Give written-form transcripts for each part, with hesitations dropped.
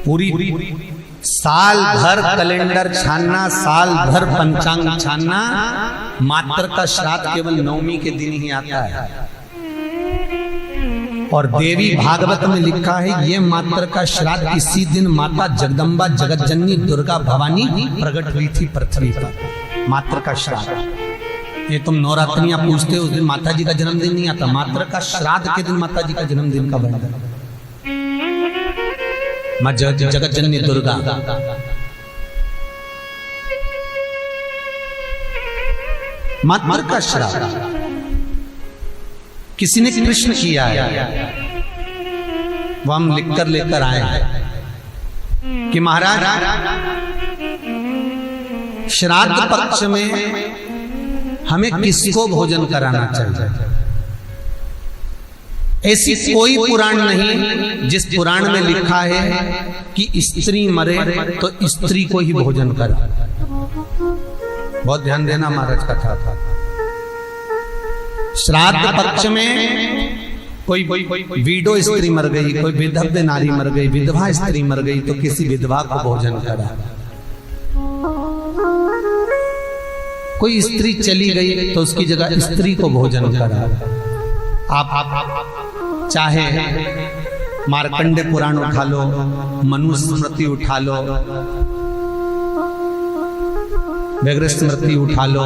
पूरी साल भर कैलेंडर छानना, साल भर पंचांग छानना, मात्र का श्राद्ध केवल नवमी के दिन ही आता है। और देवी भागवत में लिखा है ये मात्र का श्राद्ध इसी दिन माता जगदम्बा जगत जननी दुर्गा भवानी प्रकट हुई थी पृथ्वी पर। मात्र का श्राद्ध, ये तुम नवरात्रियां पूछते हो, उस दिन माता जी का जन्मदिन नहीं आता, मात्र का श्राद्ध के दिन माता जी का जन्मदिन का वर्णन। मां जगत जननी दुर्गा, मात्र का श्राद्ध किसी ने कृष्ण किया है, वो हम लिखकर लेकर आए हैं कि महाराज श्राद्ध पक्ष में हमें किसको भोजन कराना चाहिए। ऐसी कोई पुराण नहीं जिस पुराण में लिखा है कि स्त्री मरे तो स्त्री को ही भोजन करा। बहुत ध्यान देना महाराज कथा था। श्राद्ध पक्ष में कोई विडो स्त्री मर गई, कोई विधव्य नारी मर गई, विधवा स्त्री मर गई तो किसी विधवा को भोजन करा। कोई स्त्री चली गई तो उसकी जगह स्त्री को भोजन करा। आप चाहे मार्कंडे पुराण उठा लो, मनुस्मृति उठा लो, व्याघ्र स्मृति उठा लो,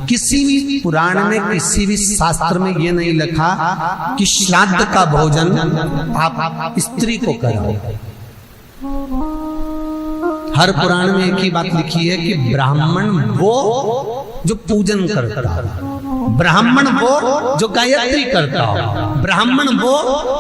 किसी भी पुराण में किसी भी शास्त्र में यह नहीं लिखा कि श्राद्ध का भोजन आप स्त्री को कराओ। हर पुराण में एक ही बात लिखी है कि ब्राह्मण वो जो पूजन करता हो, ब्राह्मण वो जो गायत्री करता हो, ब्राह्मण वो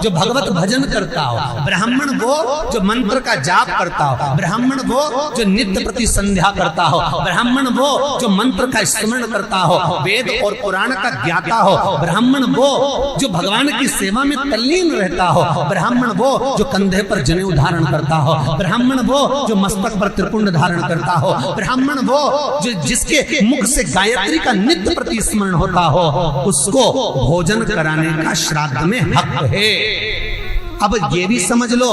जो भगवत भजन करता हो, ब्राह्मण वो जो मंत्र का जाप करता हो, ब्राह्मण वो जो नित्य प्रति संध्या करता हो, ब्राह्मण वो जो मंत्र का स्मरण करता हो, वेद और पुराण का ज्ञाता हो, ब्राह्मण वो जो भगवान की सेवा में तल्लीन रहता हो, ब्राह्मण वो जो कंधे पर जनेऊ धारण करता हो, ब्राह्मण वो जो मस्तक पर त्रिपुंड धारण करता हो, ब्राह्मण वो जो जिसके मुख से गायत्री का नित्य प्रति स्मरण होता हो, उसको भोजन कराने का श्राद्ध में हक है। अब ये भी समझ लो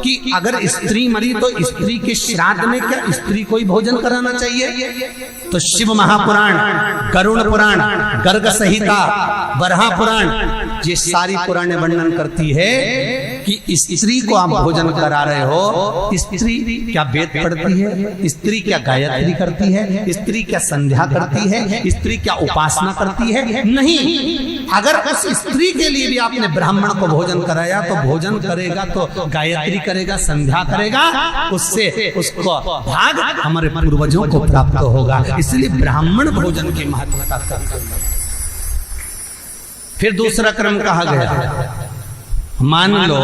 कि अगर स्त्री मरी तो स्त्री के श्राद्ध में क्या स्त्री को ही भोजन कराना चाहिए? तो शिव महापुराण, गरुड़ पुराण, गर्ग संहिता, बरहा पुराण, ये सारी पुराणे वर्णन करती है कि स्त्री को आप भोजन करा रहे हो। स्त्री क्या वेद पढ़ती है? स्त्री क्या गायत्री करती है? स्त्री क्या संध्या करती है? स्त्री क्या उपासना करती है? नहीं। अगर उस स्त्री के लिए भी आपने ब्राह्मण को भोजन कराया तो भोजन करेगा तो गायत्री करेगा, संध्या करेगा, उससे उसको भाग हमारे पूर्वजों को प्राप्त होगा। इसलिए ब्राह्मण भोजन की महत्वता करते हैं। फिर दूसरा क्रम कहा गया, मान लो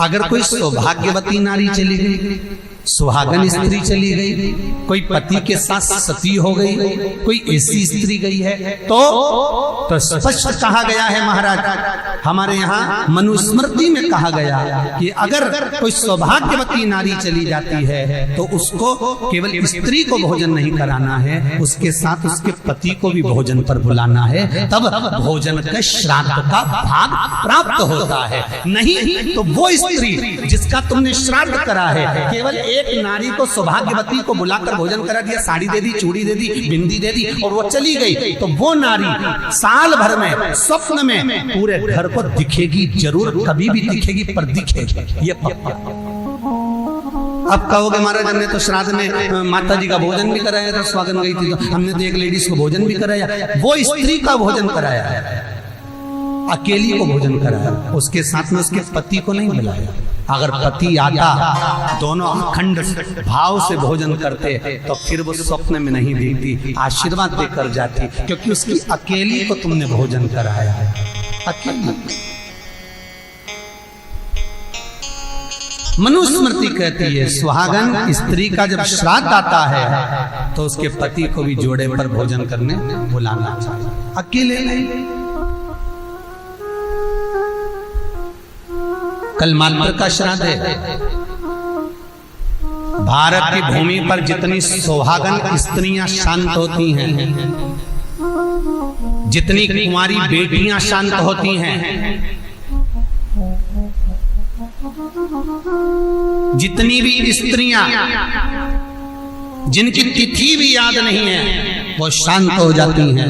अगर कोई सौभाग्यवती नारी चली गई, सुहागन स्त्री चली गई, कोई पति के साथ सती हो गई, कोई ऐसी स्त्री गई है तो स्पष्ट कहा गया है महाराज, हमारे यहाँ मनुस्मृति में कहा गया कि अगर कोई सौभाग्यवती नारी चली जाती है तो उसको केवल स्त्री को भोजन नहीं कराना है, उसके साथ उसके पति को भी भोजन पर बुलाना है, तब भोजन के श्राद्ध का भाग प्राप्त होता है। नहीं तो वो स्त्री जिसका तुमने श्राद्ध करा है, केवल एक नारी को सौभाग्यवती को बुलाकर भोजन करा दिया, साड़ी दे दी, चूड़ी दे दी, बिंदी दे दी और वो चली गई, तो वो नारी साल भर में स्वप्न में पूरे घर को दिखेगी जरूर, कभी भी दिखेगी पर दिखेगी, ये पक्का। अब कहोगे महाराज हमने तो श्राद्ध में माता जी का भोजन भी कराया था, स्वागन गई थी तो हमने तो एक लेडीज को भोजन भी कराया। वो स्त्री का भोजन कराया, अकेली को भोजन कराया, उसके साथ में उसके पति को नहीं बुलाया। अगर पति आता, दोनों अखंड भाव से भोजन करते तो फिर वो स्वप्न में नहीं दिखती, आशीर्वाद देकर जाती, क्योंकि उसकी अकेली को तुमने भोजन कराया है, अकेली। मनुस्मृति कहती है सुहागन स्त्री का जब श्राद्ध आता है तो उसके पति को भी जोड़े पर भोजन करने बुलाना चाहिए, अकेले नहीं। कल मात्र का श्राद्ध है। भारत की भूमि पर जितनी सुहागन स्त्रियां शांत होती हैं, जितनी कुंवारी बेटियां शांत होती हैं, जितनी भी स्त्रियां जिनकी तिथि भी याद नहीं है वो शांत हो जाती हैं।